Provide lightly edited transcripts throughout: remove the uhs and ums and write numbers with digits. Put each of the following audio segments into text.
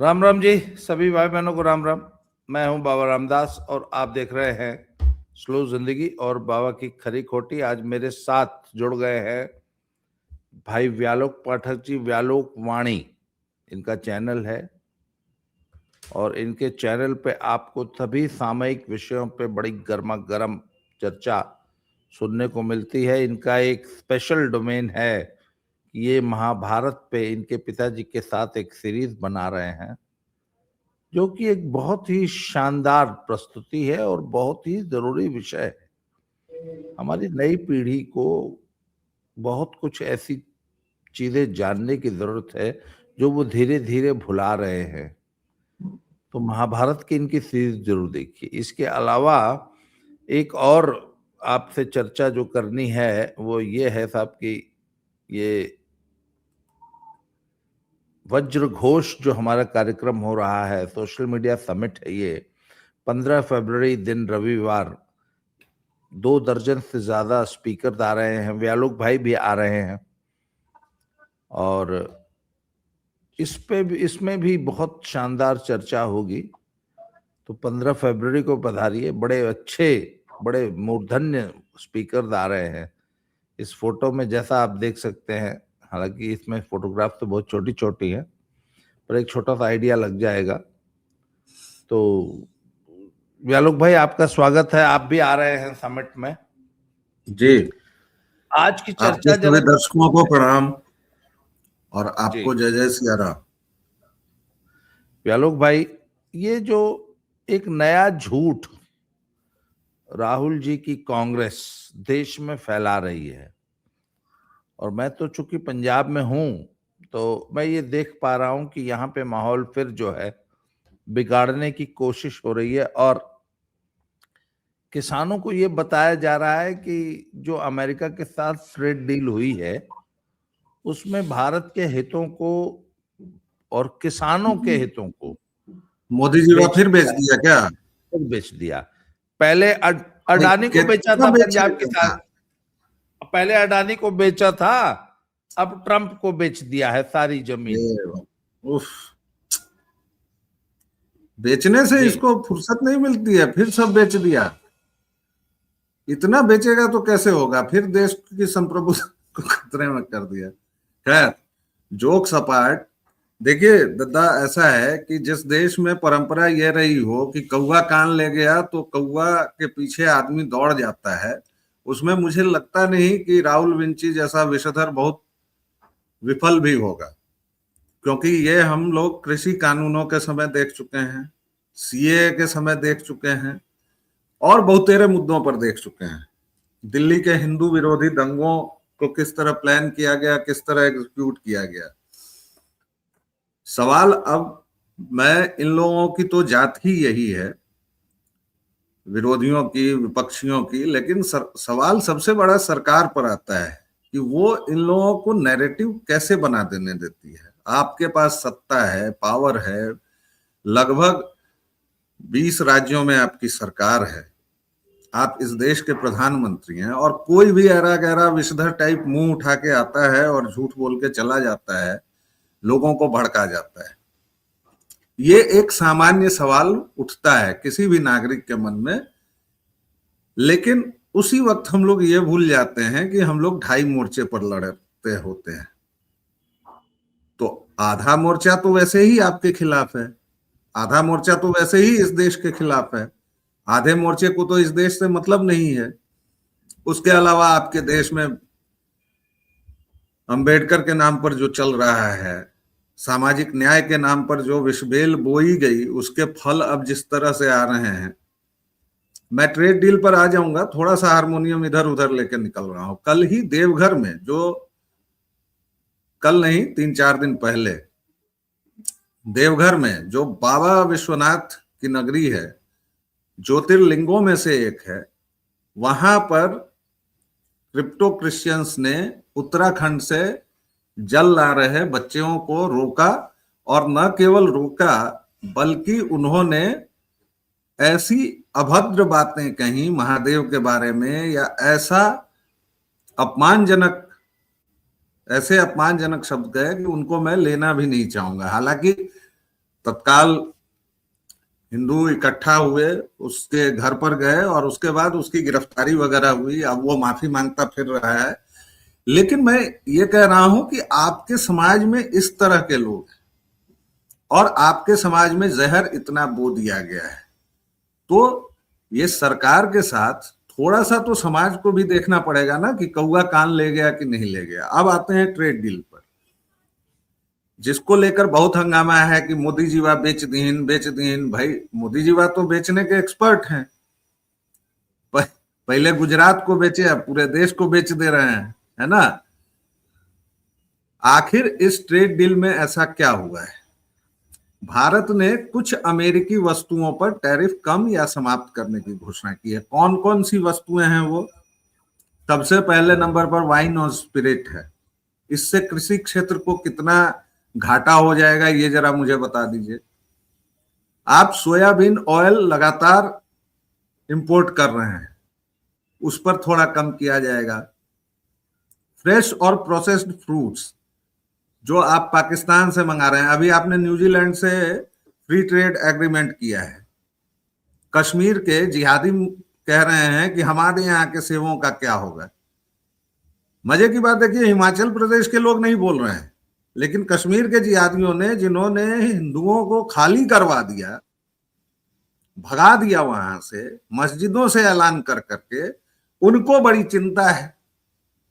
राम राम जी। सभी भाई बहनों को राम राम। मैं हूं बाबा रामदास और आप देख रहे हैं स्लो जिंदगी और बाबा की खरी खोटी। आज मेरे साथ जुड़ गए हैं भाई व्यालोक पाठक जी। व्यालोक वाणी इनका चैनल है और इनके चैनल पे आपको सभी सामयिक विषयों पे बड़ी गर्मा गर्म चर्चा सुनने को मिलती है। इनका एक स्पेशल डोमेन है कि ये महाभारत पे इनके पिताजी के साथ एक सीरीज बना रहे हैं, जो कि एक बहुत ही शानदार प्रस्तुति है और बहुत ही जरूरी विषय है। हमारी नई पीढ़ी को बहुत कुछ ऐसी चीजें जानने की जरूरत है जो वो धीरे धीरे भुला रहे हैं। तो महाभारत की इनकी सीरीज जरूर देखिए। इसके अलावा एक और आपसे चर्चा जो करनी है वो ये है साहब कि ये वज्र घोष जो हमारा कार्यक्रम हो रहा है, सोशल मीडिया समिट है ये, 15 फरवरी दिन रविवार 2 दर्जन से ज्यादा स्पीकर आ रहे हैं, व्यालोक भाई भी आ रहे हैं और इसमें भी बहुत शानदार चर्चा होगी। तो 15 फरवरी को पधारिए। बड़े अच्छे बड़े मूर्धन्य स्पीकर आ रहे हैं। इस फोटो में जैसा आप देख सकते हैं, हालांकि इसमें फोटोग्राफ तो बहुत छोटी छोटी है पर एक छोटा सा आइडिया लग जाएगा। तो व्यालोक भाई आपका स्वागत है, आप भी आ रहे हैं समिट में। जी, आज की आपके चर्चा सभी दर्शकों को प्रणाम और जी आपको जय जय सिया राम। व्यालोक भाई, ये जो एक नया झूठ राहुल जी की कांग्रेस देश में फैला रही है, और मैं तो चूंकि पंजाब में हूं तो मैं ये देख पा रहा हूं कि यहाँ पे माहौल फिर जो है बिगाड़ने की कोशिश हो रही है और किसानों को ये बताया जा रहा है कि जो अमेरिका के साथ ट्रेड डील हुई है उसमें भारत के हितों को और किसानों के हितों को मोदी जी का फिर बेच दिया क्या? फिर बेच दिया। पहले अडानी को बेचा कितना था बेच पंजाब दिया? किसान, पहले अडानी को बेचा था, अब ट्रंप को बेच दिया है सारी जमीन। उफ, बेचने से जी इसको फुर्सत नहीं मिलती है, फिर सब बेच दिया। इतना बेचेगा तो कैसे होगा? फिर देश की संप्रभुता को खतरे में कर दिया। खैर, जोक्स अपार्ट, देखिए दद्दा, ऐसा है कि जिस देश में परंपरा ये रही हो कि कौवा कान ले गया तो कौवा के पीछे आदमी दौड़ जाता है, उसमें मुझे लगता नहीं कि राहुल विंची जैसा विषधर बहुत विफल भी होगा। क्योंकि ये हम लोग कृषि कानूनों के समय देख चुके हैं, सीए के समय देख चुके हैं और बहुतेरे मुद्दों पर देख चुके हैं। दिल्ली के हिंदू विरोधी दंगों को किस तरह प्लान किया गया, किस तरह एग्जीक्यूट किया गया। सवाल अब, मैं इन लोगों की तो जात ही यही है, विरोधियों की, विपक्षियों की, लेकिन सवाल सबसे बड़ा सरकार पर आता है कि वो इन लोगों को नैरेटिव कैसे बना देने देती है। आपके पास सत्ता है, पावर है, लगभग 20 राज्यों में आपकी सरकार है, आप इस देश के प्रधानमंत्री हैं, और कोई भी ऐरा गैरा विषधर टाइप मुंह उठा के आता है और झूठ बोल के चला जाता है, लोगों को भड़का जाता है। ये एक सामान्य सवाल उठता है किसी भी नागरिक के मन में, लेकिन उसी वक्त हम लोग ये भूल जाते हैं कि हम लोग 2.5 मोर्चे पर लड़ते होते हैं। तो आधा मोर्चा तो वैसे ही आपके खिलाफ है, आधा मोर्चा तो वैसे ही इस देश के खिलाफ है, आधे मोर्चे को तो इस देश से मतलब नहीं है। उसके अलावा आपके देश में अंबेडकर के नाम पर जो चल रहा है, सामाजिक न्याय के नाम पर जो विषबेल बोई गई, उसके फल अब जिस तरह से आ रहे हैं। मैं ट्रेड डील पर आ जाऊंगा, थोड़ा सा हारमोनियम इधर उधर लेकर निकल रहा हूं। कल ही देवघर में, जो कल नहीं 3-4 दिन पहले, देवघर में जो बाबा विश्वनाथ की नगरी है, ज्योतिर्लिंगों में से एक है, वहां पर क्रिप्टो क्रिश्चियंस ने उत्तराखंड से जल ला रहे बच्चों को रोका, और न केवल रोका बल्कि उन्होंने ऐसी अभद्र बातें कही महादेव के बारे में, या ऐसे अपमानजनक शब्द गए कि उनको मैं लेना भी नहीं चाहूंगा। हालांकि तत्काल हिंदू इकट्ठा हुए, उसके घर पर गए और उसके बाद उसकी गिरफ्तारी वगैरह हुई। अब वो माफी मांगता फिर रहा है। लेकिन मैं ये कह रहा हूं कि आपके समाज में इस तरह के लोग हैं और आपके समाज में जहर इतना बो दिया गया है, तो ये सरकार के साथ थोड़ा सा तो समाज को भी देखना पड़ेगा ना कि कौवा कान ले गया कि नहीं ले गया। अब आते हैं ट्रेड डील पर, जिसको लेकर बहुत हंगामा है कि मोदी जीवा बेच दीन। भाई मोदी जीवा तो बेचने के एक्सपर्ट हैं। पहले गुजरात को बेचे, अब पूरे देश को बेच दे रहे हैं, है ना। आखिर इस ट्रेड डील में ऐसा क्या हुआ है? भारत ने कुछ अमेरिकी वस्तुओं पर टैरिफ कम या समाप्त करने की घोषणा की है। कौन कौन सी वस्तुएं हैं वो? सबसे पहले नंबर पर वाइन और स्पिरिट है। इससे कृषि क्षेत्र को कितना घाटा हो जाएगा ये जरा मुझे बता दीजिए। आप सोयाबीन ऑयल लगातार इंपोर्ट कर रहे हैं, उस पर थोड़ा कम किया जाएगा। फ्रेश और प्रोसेस्ड फ्रूट्स जो आप पाकिस्तान से मंगा रहे हैं, अभी आपने न्यूजीलैंड से फ्री ट्रेड एग्रीमेंट किया है। कश्मीर के जिहादी कह रहे हैं कि हमारे यहाँ के सेवों का क्या होगा। मजे की बात देखिए, हिमाचल प्रदेश के लोग नहीं बोल रहे हैं, लेकिन कश्मीर के जिहादियों ने, जिन्होंने हिंदुओं को खाली करवा दिया, भगा दिया वहां से, मस्जिदों से ऐलान कर करके, उनको बड़ी चिंता है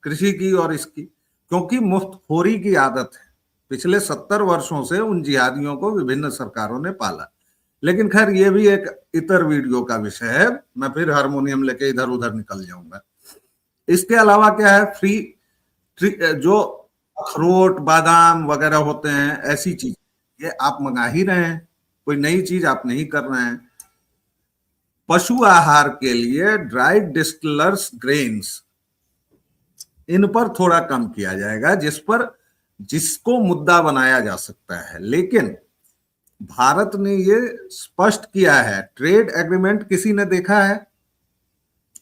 कृषि की और इसकी, क्योंकि मुफ्तखोरी की आदत है। पिछले 70 वर्षों से उन जिहादियों को विभिन्न सरकारों ने पाला। लेकिन खैर ये भी एक इतर वीडियो का विषय है, मैं फिर हारमोनियम लेके इधर उधर निकल जाऊंगा। इसके अलावा क्या है, जो अखरोट बादाम वगैरह होते हैं, ऐसी चीज ये आप मंगा ही रहे हैं, कोई नई चीज आप नहीं कर रहे हैं। पशु आहार के लिए ड्राइड डिस्टिलर्स ग्रेन्स, इन पर थोड़ा कम किया जाएगा, जिसको मुद्दा बनाया जा सकता है। लेकिन भारत ने ये स्पष्ट किया है, ट्रेड एग्रीमेंट किसी ने देखा है?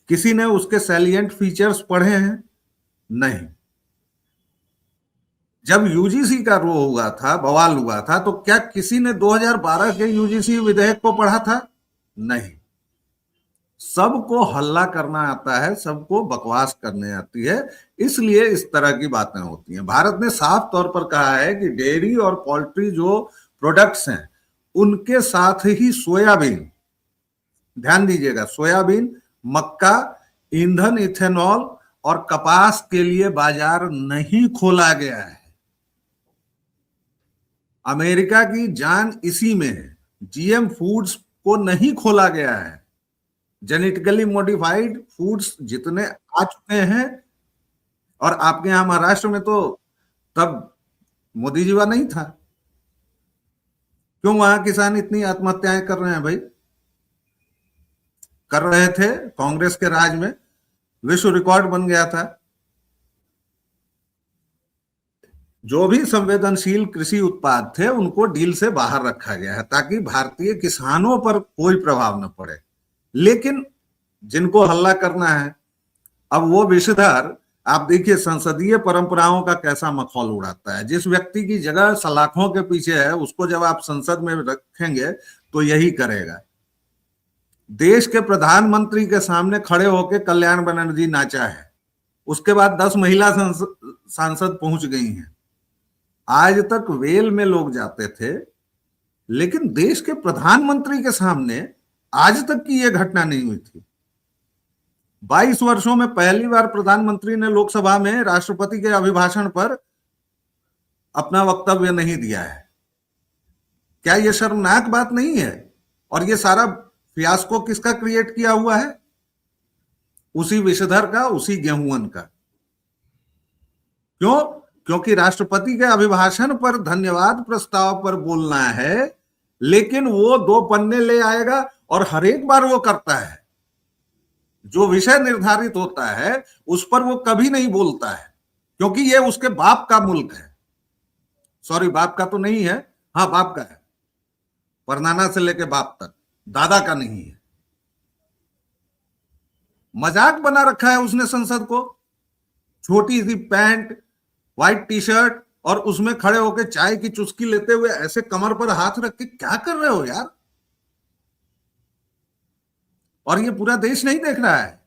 किसी ने उसके सैलिएंट फीचर्स पढ़े हैं? नहीं। जब यूजीसी का रो हुआ था, बवाल हुआ था, तो क्या किसी ने 2012 के यूजीसी विधेयक को पढ़ा था? नहीं। सबको हल्ला करना आता है, सबको बकवास करने आती है, इसलिए इस तरह की बातें होती हैं। भारत ने साफ तौर पर कहा है कि डेयरी और पोल्ट्री जो प्रोडक्ट्स हैं, उनके साथ ही सोयाबीन, ध्यान दीजिएगा, सोयाबीन, मक्का, ईंधन, इथेनॉल और कपास के लिए बाजार नहीं खोला गया है। अमेरिका की जान इसी में है। जीएम फूड्स को नहीं खोला गया है। जेनेटिकली मॉडिफाइड फूड्स जितने आ चुके हैं, और आपके यहां महाराष्ट्र में तो तब मोदी जीवा नहीं था, क्यों वहां किसान इतनी आत्महत्याएं कर रहे हैं भाई? कर रहे थे कांग्रेस के राज में, विश्व रिकॉर्ड बन गया था। जो भी संवेदनशील कृषि उत्पाद थे उनको डील से बाहर रखा गया है, ताकि भारतीय किसानों पर कोई प्रभाव न पड़े। लेकिन जिनको हल्ला करना है, अब वो विषधर, आप देखिए संसदीय परंपराओं का कैसा मखौल उड़ाता है। जिस व्यक्ति की जगह सलाखों के पीछे है, उसको जब आप संसद में रखेंगे तो यही करेगा। देश के प्रधानमंत्री के सामने खड़े होकर कल्याण बनर्जी नाचा है, उसके बाद 10 महिला सांसद पहुंच गई हैं। आज तक वेल में लोग जाते थे, लेकिन देश के प्रधानमंत्री के सामने आज तक की यह घटना नहीं हुई थी। 22 वर्षों में पहली बार प्रधानमंत्री ने लोकसभा में राष्ट्रपति के अभिभाषण पर अपना वक्तव्य नहीं दिया है। क्या यह शर्मनाक बात नहीं है? और यह सारा फियास्को किसका क्रिएट किया हुआ है? उसी विषधर का, उसी गेहूं का। क्यों? क्योंकि राष्ट्रपति के अभिभाषण पर धन्यवाद प्रस्ताव पर बोलना है, लेकिन वो 2 पन्ने ले आएगा और हर एक बार वो करता है। जो विषय निर्धारित होता है उस पर वो कभी नहीं बोलता है, क्योंकि ये उसके बाप का मुल्क है। सॉरी, बाप का तो नहीं है, हाँ बाप का है, परनाना से लेके बाप तक, दादा का नहीं है। मजाक बना रखा है उसने संसद को। छोटी सी पैंट, व्हाइट टी शर्ट और उसमें खड़े होकर चाय की चुस्की लेते हुए ऐसे कमर पर हाथ रख के क्या कर रहे हो यार? और ये पूरा देश नहीं देख रहा है,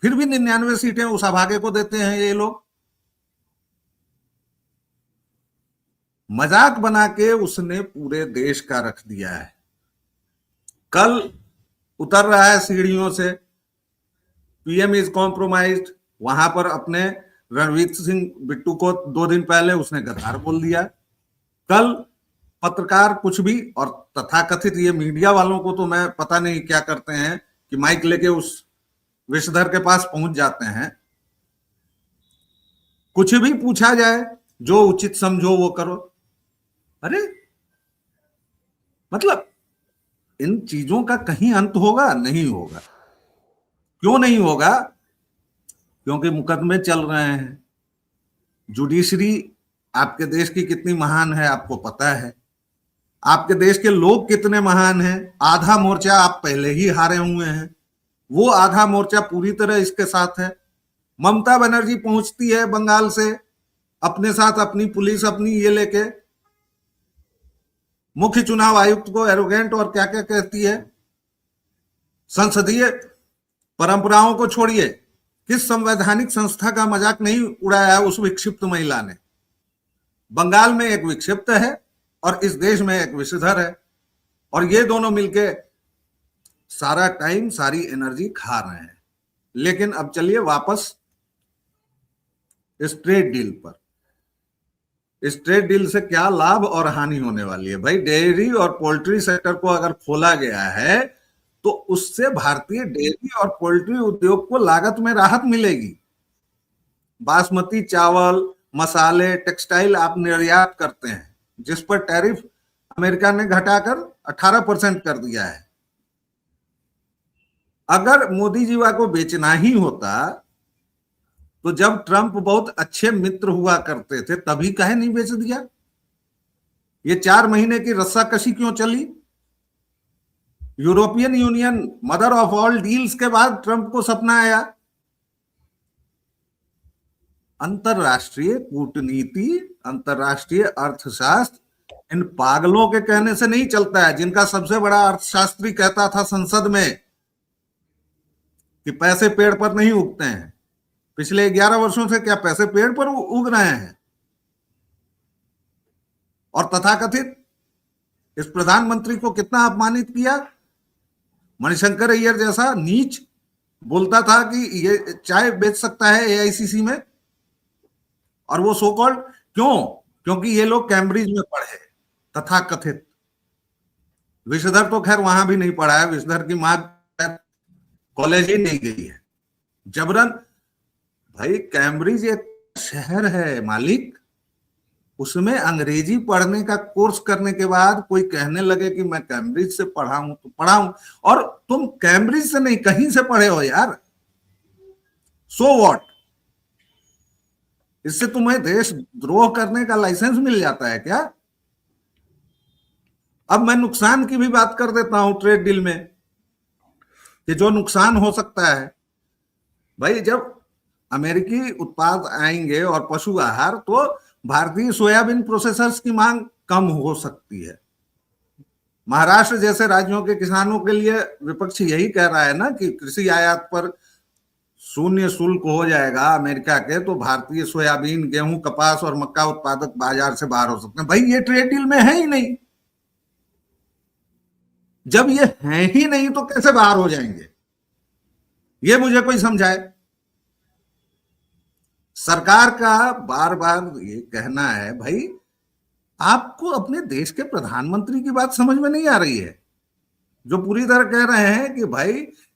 फिर भी 99 सीटें उस अभागे को देते हैं ये लोग। मजाक बना के उसने पूरे देश का रख दिया है। कल उतर रहा है सीढ़ियों से, पीएम इज कॉम्प्रोमाइज्ड, वहां पर अपने रणवीर सिंह बिट्टू को 2 दिन पहले उसने गद्दार बोल दिया। कल पत्रकार कुछ भी, और तथाकथित ये मीडिया वालों को तो मैं पता नहीं क्या करते हैं कि माइक लेके उस विषधर के पास पहुंच जाते हैं, कुछ भी पूछा जाए जो उचित समझो वो करो। अरे मतलब इन चीजों का कहीं अंत होगा? नहीं होगा। क्यों नहीं होगा? क्योंकि मुकदमे चल रहे हैं। जुडिशरी आपके देश की कितनी महान है आपको पता है, आपके देश के लोग कितने महान हैं। आधा मोर्चा आप पहले ही हारे हुए हैं, वो आधा मोर्चा पूरी तरह इसके साथ है। ममता बनर्जी पहुंचती है बंगाल से अपने साथ अपनी पुलिस अपनी ये लेके, मुख्य चुनाव आयुक्त को एरोगेंट और क्या क्या कहती है। संसदीय परंपराओं को छोड़िए, किस संवैधानिक संस्था का मजाक नहीं उड़ाया है उस विक्षिप्त महिला ने। बंगाल में एक विक्षिप्त है और इस देश में एक विषधर है, और ये दोनों मिलके सारा टाइम सारी एनर्जी खा रहे हैं। लेकिन अब चलिए वापस इस ट्रेड डील पर। इस ट्रेड डील से क्या लाभ और हानि होने वाली है? भाई डेयरी और पोल्ट्री सेक्टर को अगर खोला गया है तो उससे भारतीय डेयरी और पोल्ट्री उद्योग को लागत में राहत मिलेगी। बासमती चावल, मसाले, टेक्सटाइल आप निर्यात करते हैं जिस पर टैरिफ अमेरिका ने घटाकर 18% कर दिया है। अगर मोदी जीवा को बेचना ही होता तो जब ट्रंप बहुत अच्छे मित्र हुआ करते थे तभी काहे नहीं बेच दिया? ये 4 महीने की रस्साकशी क्यों चली? European union mother of all deals के बाद ट्रंप को सपना आया। अंतरराष्ट्रीय कूटनीति, अंतरराष्ट्रीय अर्थशास्त्र इन पागलों के कहने से नहीं चलता है, जिनका सबसे बड़ा अर्थशास्त्री कहता था संसद में कि पैसे पेड़ पर नहीं उगते हैं। पिछले 11 वर्षों से क्या पैसे पेड़ पर उग रहे हैं? और तथाकथित इस प्रधानमंत्री को कितना अपमानित किया। मणिशंकर अय्यर जैसा नीच बोलता था कि ये चाय बेच सकता है एआईसीसी में, और वो सो कॉल्ड क्योंकि ये लोग कैम्ब्रिज में पढ़े तथाकथित। विषधर तो खैर वहां भी नहीं पढ़ा है, विषधर की मां कॉलेज ही नहीं गई है जबरन। भाई कैम्ब्रिज एक शहर है मालिक, उसमें अंग्रेजी पढ़ने का कोर्स करने के बाद कोई कहने लगे कि मैं कैम्ब्रिज से पढ़ा हूं तो पढ़ा हूं, और तुम कैम्ब्रिज से नहीं कहीं से पढ़े हो यार, सो व्हाट? इससे तुम्हें देशद्रोह करने का लाइसेंस मिल जाता है क्या? अब मैं नुकसान की भी बात कर देता हूं ट्रेड डील में, कि जो नुकसान हो सकता है। भाई जब अमेरिकी उत्पाद आएंगे और पशु आहार, तो भारतीय सोयाबीन प्रोसेसर्स की मांग कम हो सकती है। महाराष्ट्र जैसे राज्यों के किसानों के लिए विपक्ष यही कह रहा है ना कि कृषि आयात पर 0 शुल्क हो जाएगा अमेरिका के, तो भारतीय सोयाबीन, गेहूं, कपास और मक्का उत्पादक बाजार से बाहर हो सकते हैं। भाई ये ट्रेड डील में है ही नहीं। जब ये है ही नहीं तो कैसे बाहर हो जाएंगे? ये मुझे कोई समझाए। सरकार का बार बार ये कहना है, भाई आपको अपने देश के प्रधानमंत्री की बात समझ में नहीं आ रही है, जो पूरी तरह कह रहे हैं कि भाई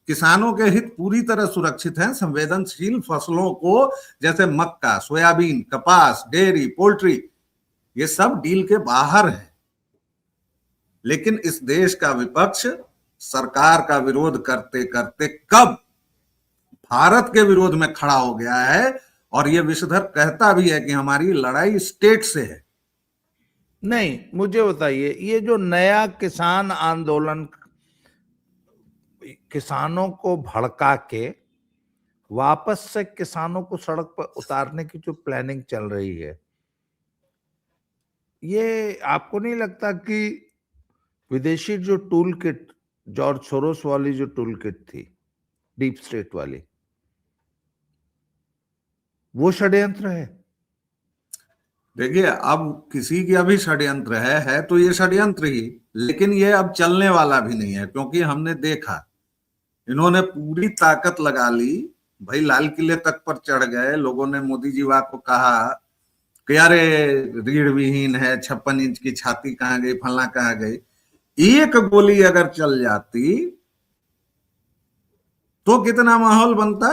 किसानों के हित पूरी तरह सुरक्षित हैं। संवेदनशील फसलों को जैसे मक्का, सोयाबीन, कपास, डेयरी, पोल्ट्री, ये सब डील के बाहर है। लेकिन इस देश का विपक्ष सरकार का विरोध करते करते कब भारत के विरोध में खड़ा हो गया है, और ये विषधर कहता भी है कि हमारी लड़ाई स्टेट से है। नहीं, मुझे बताइए, ये जो नया किसान आंदोलन, किसानों को भड़का के वापस से किसानों को सड़क पर उतारने की जो प्लानिंग चल रही है, ये आपको नहीं लगता कि विदेशी जो टूल किट, जॉर्ज सोरोस वाली जो टूल किट थी, डीप स्टेट वाली, वो षड्यंत्र है? देखिए, अब किसी की अभी षड्यंत्र है तो ये षड्यंत्र ही, लेकिन ये अब चलने वाला भी नहीं है, क्योंकि हमने देखा इन्होंने पूरी ताकत लगा ली भाई, लाल किले तक पर चढ़ गए। लोगों ने मोदी जी को कहा कि अरे रीढ़ विहीन है, 56 इंच की छाती कहाँ गई, फलना कहाँ गई। एक गोली अगर चल जाती तो कितना माहौल बनता।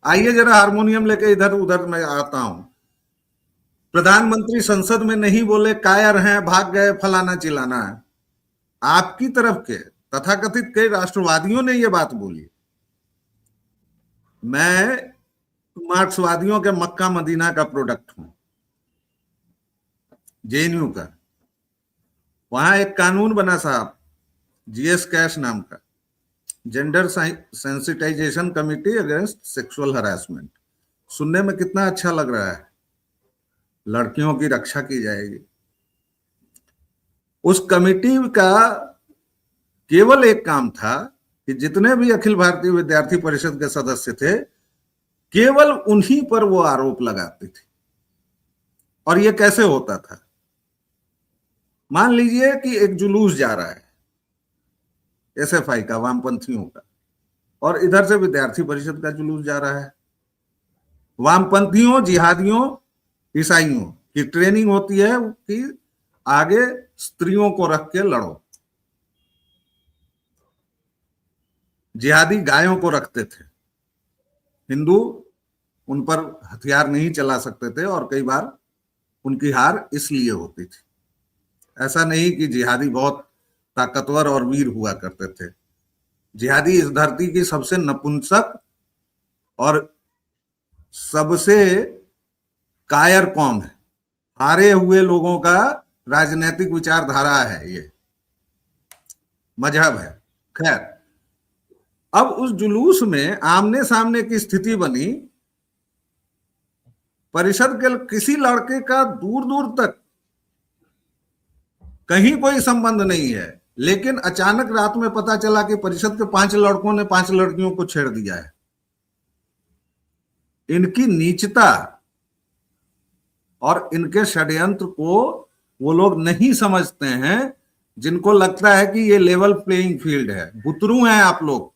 आइए जरा हारमोनियम लेके इधर उधर मैं आता हूं। प्रधानमंत्री संसद में नहीं बोले, कायर हैं, भाग गए, फलाना चिलाना है। आपकी तरफ के तथाकथित कई राष्ट्रवादियों ने यह बात बोली। मैं मार्क्सवादियों के मक्का मदीना का प्रोडक्ट हूं, जेएनयू का। वहां एक कानून बना साहब, जीएस कैश नाम का, gender sensitisation committee against sexual harassment. सुनने में कितना अच्छा लग रहा है, लड़कियों की रक्षा की जाएगी। उस कमिटी का केवल एक काम था कि जितने भी अखिल भारतीय विद्यार्थी परिषद के सदस्य थे, केवल उन्हीं पर वो आरोप लगाते थे। और ये कैसे होता था? मान लीजिए कि एक जुलूस जा रहा है एसएफआई का, वामपंथियों का, और इधर से विद्यार्थी परिषद का जुलूस जा रहा है। वामपंथियों, जिहादियों, ईसाइयों की ट्रेनिंग होती है कि आगे स्त्रियों को रख के लड़ो। जिहादी गायों को रखते थे, हिंदू उन पर हथियार नहीं चला सकते थे, और कई बार उनकी हार इसलिए होती थी। ऐसा नहीं कि जिहादी बहुत ताकतवर और वीर हुआ करते थे। जिहादी इस धरती की सबसे नपुंसक और सबसे कायर कौम है। हारे हुए लोगों का राजनीतिक विचारधारा है, ये मजहब है। खैर, अब उस जुलूस में आमने सामने की स्थिति बनी। परिषद के किसी लड़के का दूर दूर तक कहीं कोई संबंध नहीं है, लेकिन अचानक रात में पता चला कि परिषद के 5 लड़कों ने 5 लड़कियों को छेड़ दिया है। इनकी नीचता और इनके षड्यंत्र को वो लोग नहीं समझते हैं, जिनको लगता है कि ये लेवल प्लेइंग फील्ड है। बुतरू हैं आप लोग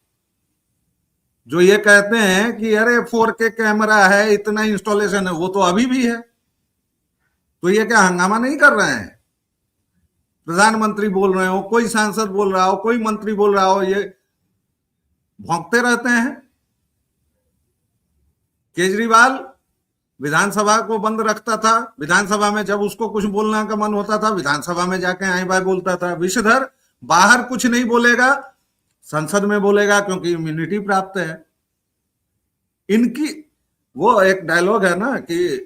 जो ये कहते हैं कि अरे 4K कैमरा है, इतना इंस्टॉलेशन है। वो तो अभी भी है, तो ये क्या हंगामा नहीं कर रहे हैं? प्रधानमंत्री बोल रहे हो, कोई सांसद बोल रहा हो, कोई मंत्री बोल रहा हो, ये भौंकते रहते हैं। केजरीवाल विधानसभा को बंद रखता था, विधानसभा में जब उसको कुछ बोलने का मन होता था विधानसभा में जाके आई बाय बोलता था। विषधर बाहर कुछ नहीं बोलेगा, संसद में बोलेगा, क्योंकि इम्यूनिटी प्राप्त है। इनकी वो एक डायलॉग है ना कि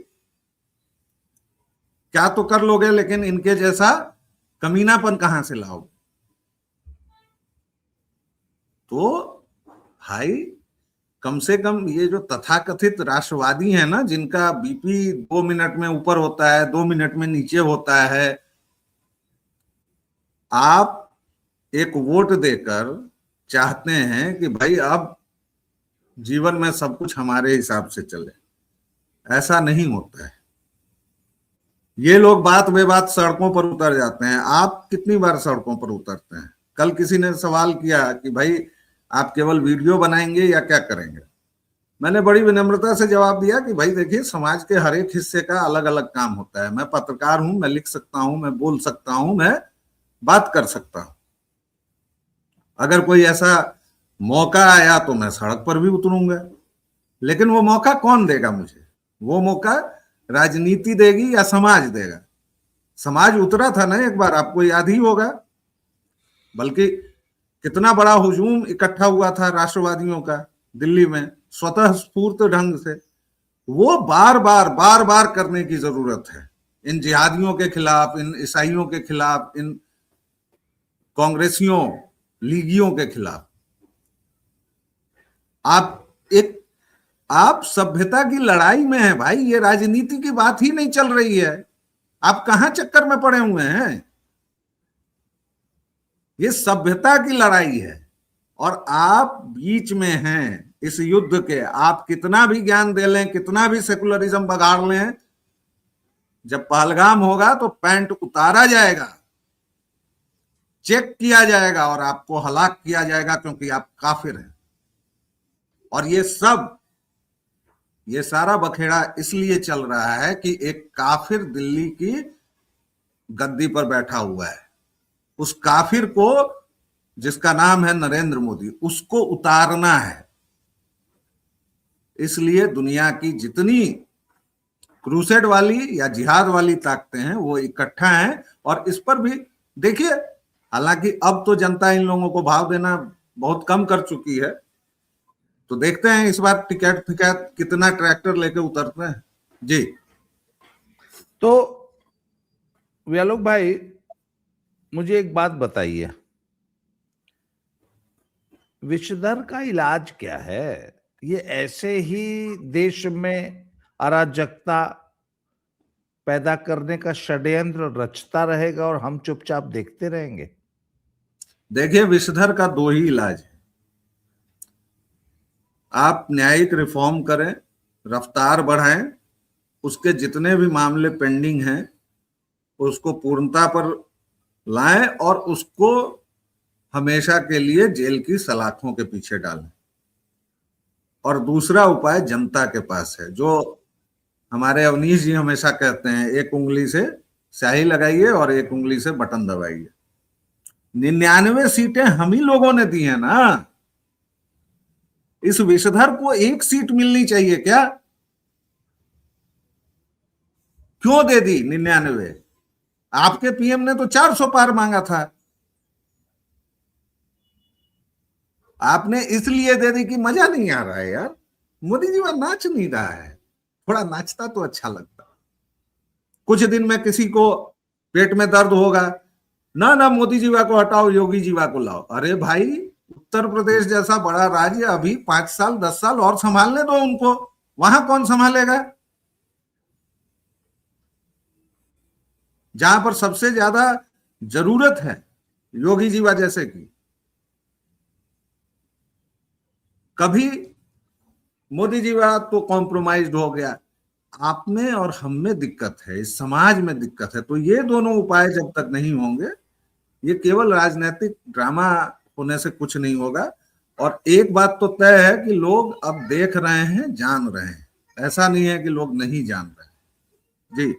क्या तो कर लोगे, लेकिन इनके जैसा कमीनापन कहां से लाओगे। तो भाई, कम से कम ये जो तथाकथित राष्ट्रवादी है ना, जिनका बीपी 2 मिनट में ऊपर होता है, 2 मिनट में नीचे होता है, आप एक वोट देकर चाहते हैं कि भाई अब जीवन में सब कुछ हमारे हिसाब से चले। ऐसा नहीं होता है। ये लोग बात बेबात सड़कों पर उतर जाते हैं। आप कितनी बार सड़कों पर उतरते हैं? कल किसी ने सवाल किया कि भाई आप केवल वीडियो बनाएंगे या क्या करेंगे? मैंने बड़ी विनम्रता से जवाब दिया कि भाई देखिए, समाज के हर एक हिस्से का अलग अलग काम होता है। मैं पत्रकार हूं, मैं लिख सकता हूं, मैं बोल सकता हूं, मैं बात कर सकता हूं। अगर कोई ऐसा मौका आया तो मैं सड़क पर भी उतरूंगा, लेकिन वो मौका कौन देगा मुझे? वो मौका राजनीति देगी या समाज देगा? समाज उतरा था ना एक बार, आपको याद ही होगा। बल्कि कितना बड़ा हुजूम इकट्ठा हुआ था राष्ट्रवादियों का दिल्ली में, स्वतः स्फूर्त ढंग से। वो बार बार करने की जरूरत है, इन जिहादियों के खिलाफ, इन ईसाइयों के खिलाफ, इन कांग्रेसियों, लीगियों के खिलाफ। आप सभ्यता की लड़ाई में है भाई, ये राजनीति की बात ही नहीं चल रही है। आप कहां चक्कर में पड़े हुए हैं? ये सभ्यता की लड़ाई है और आप बीच में हैं इस युद्ध के। आप कितना भी ज्ञान दे लें, कितना भी सेकुलरिज्म बगाड़ लें, जब पहलगाम होगा तो पैंट उतारा जाएगा, चेक किया जाएगा और आपको हलाक किया जाएगा, क्योंकि आप काफिर हैं। और ये सारा बखेड़ा इसलिए चल रहा है कि एक काफिर दिल्ली की गद्दी पर बैठा हुआ है। उस काफिर को, जिसका नाम है नरेंद्र मोदी, उसको उतारना है। इसलिए दुनिया की जितनी क्रूसेड वाली या जिहाद वाली ताकतें हैं वो इकट्ठा हैं। और इस पर भी देखिए, हालांकि अब तो जनता इन लोगों को भाव देना बहुत कम कर चुकी है, तो देखते हैं इस बार टिकट फिकट कितना ट्रैक्टर लेके उतरते हैं। जी। तो व्यालोक भाई, मुझे एक बात बताइए, विषधर का इलाज क्या है? ये ऐसे ही देश में अराजकता पैदा करने का षड्यंत्र रचता रहेगा और हम चुपचाप देखते रहेंगे? देखिए, विषधर का दो ही इलाज है। आप न्यायिक रिफॉर्म करें, रफ्तार बढ़ाएं, उसके जितने भी मामले पेंडिंग हैं उसको पूर्णता पर लाएं और उसको हमेशा के लिए जेल की सलाखों के पीछे डालें। और दूसरा उपाय जनता के पास है, जो हमारे अवनीश जी हमेशा कहते हैं, एक उंगली से स्याही लगाइए और एक उंगली से बटन दबाइए। 99 सीटें हम ही लोगों ने दी हैं ना। इस विषधर को एक सीट मिलनी चाहिए क्या? क्यों दे दी 99? आपके पीएम ने तो 400 पार मांगा था। आपने इसलिए दे दी कि मजा नहीं आ रहा है यार, मोदी जी वहां नाच नहीं रहा है, थोड़ा नाचता तो अच्छा लगता। कुछ दिन में किसी को पेट में दर्द होगा, ना ना मोदी जीवा को हटाओ, योगी जीवा को लाओ। अरे भाई, उत्तर प्रदेश जैसा बड़ा राज्य अभी 5 साल 10 साल और संभालने दो उनको, वहां कौन संभालेगा? जहां पर सबसे ज्यादा जरूरत है योगी जीवा जैसे की। कभी मोदी जीवा तो कॉम्प्रोमाइज हो गया, आप में और हम में दिक्कत है, इस समाज में दिक्कत है। तो ये दोनों उपाय जब तक नहीं होंगे, ये केवल राजनीतिक ड्रामा होने से कुछ नहीं होगा। और एक बात तो तय है कि लोग अब देख रहे हैं, जान रहे हैं, ऐसा नहीं है कि लोग नहीं जान रहे। जी।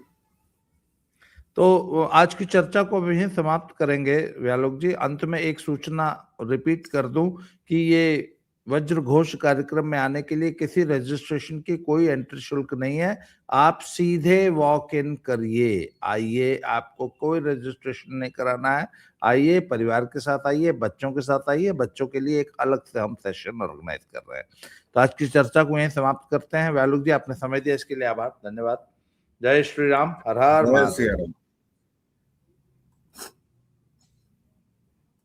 तो आज की चर्चा को भी यहीं समाप्त करेंगे व्यालोक जी। अंत में एक सूचना रिपीट कर दूं कि ये वज्र घोष कार्यक्रम में आने के लिए किसी रजिस्ट्रेशन की कोई एंट्री शुल्क नहीं है। आप सीधे वॉक इन करिए, आइए, आपको कोई रजिस्ट्रेशन नहीं कराना है। आइए, परिवार के साथ आइए, बच्चों के साथ आइए। बच्चों के लिए एक अलग से हम सेशन ऑर्गेनाइज कर रहे हैं। तो आज की चर्चा को यहीं समाप्त करते हैं। व्यालोक जी, आपने समय दिया इसके लिए आभार, धन्यवाद। जय श्री राम, हर हर जय श्री महादेव। राम।